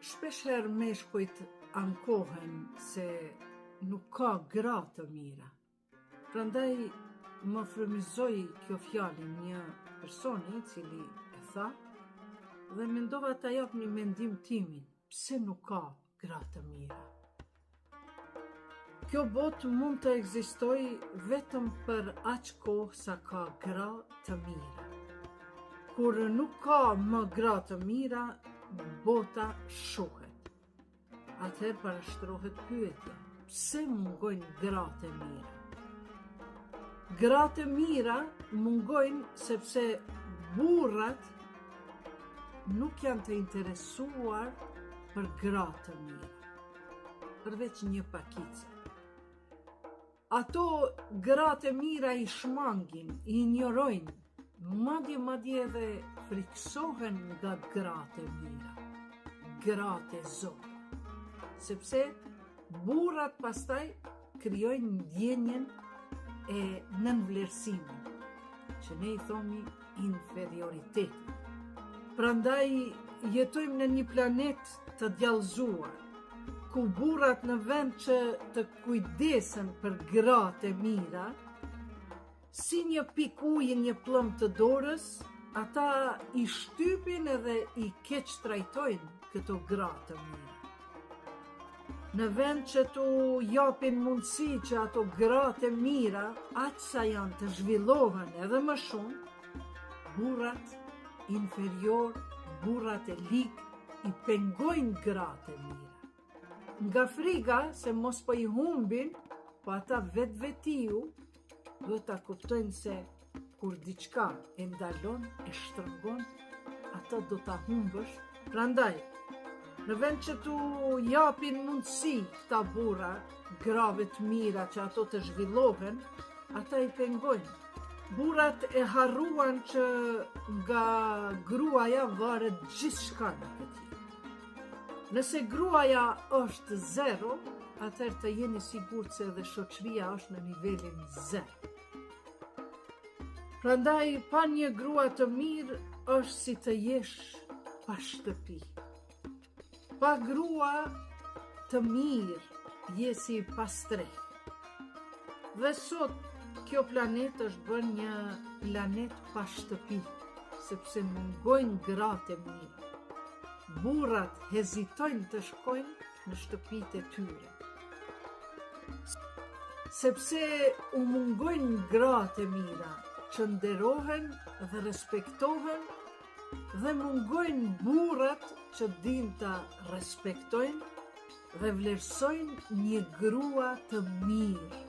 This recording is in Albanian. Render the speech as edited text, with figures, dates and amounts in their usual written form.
Shpeshherë meshkujt ankohen se nuk ka gra të mira. Prandaj më frymëzoi kjo fjalë një personi i cili e tha dhe mendova ta jap një mendim timin, pse nuk ka gra të mira. Kjo botë mund të ekzistojë vetëm për aq kohë sa ka gra të mira. Kur nuk ka më gra të mira, bota shuhet. Atëherë parashtrohet pyetja, pse mungojnë gratë e mira? Gratë e mira mungojnë sepse burrat nuk janë të interesuar për gratë të mira, përveç një pakicë. Ato gratë e mira i shmangin, i injorojnë, madje edhe friksohen nga gratë e mira, gratë e Zotit, sepse burrat pastaj krijojnë ndjenjen e nënvlerësimit, që ne i thomi inferioritetin. Prandaj jetojmë në një planet të djallëzuar, ku burrat në vend që të kujdesen për gratë e mira, si një pikë uji, një plëm të dorës, ata i shtypin edhe i keq trajtojnë këto gratë të mira. Në vend që t'u japin mundësi që ato gratë e mira, aq sa janë të zhvillohen edhe më shumë, burrat inferior, burrat e lig, i pengojnë gratë e mira. Nga frika se mos po i humbin, po ata vetvetiu do ta kuptojnë se kur diçka e ndalon, e shtrëngon, ata do ta humbësh. Prandaj, në vend që t'u japin mundësi këta burra, grave të mira që ato të zhvillohen, ata i pengojnë. Burrat e harruan që nga gruaja varet gjithçka në këtë jetë. Nëse gruaja është 0, atëherë të jeni sigurt se edhe shoqëria është në nivelin 0. Prandaj, pa një grua të mirë është si të jesh pa shtëpi. Pa grua të mirë, je si pa streh. Dhe sot, kjo planet është bërë një planet pa shtëpi, sepse mungojnë gratë e mira. Burrat hezitojnë të shkojnë në shtëpitë e tyre. Sepse u mungojnë gratë e mira, që nderohen dhe respektohen, dhe mungojnë burrat që dinë ta respektojnë dhe vlerësojnë një grua të mirë.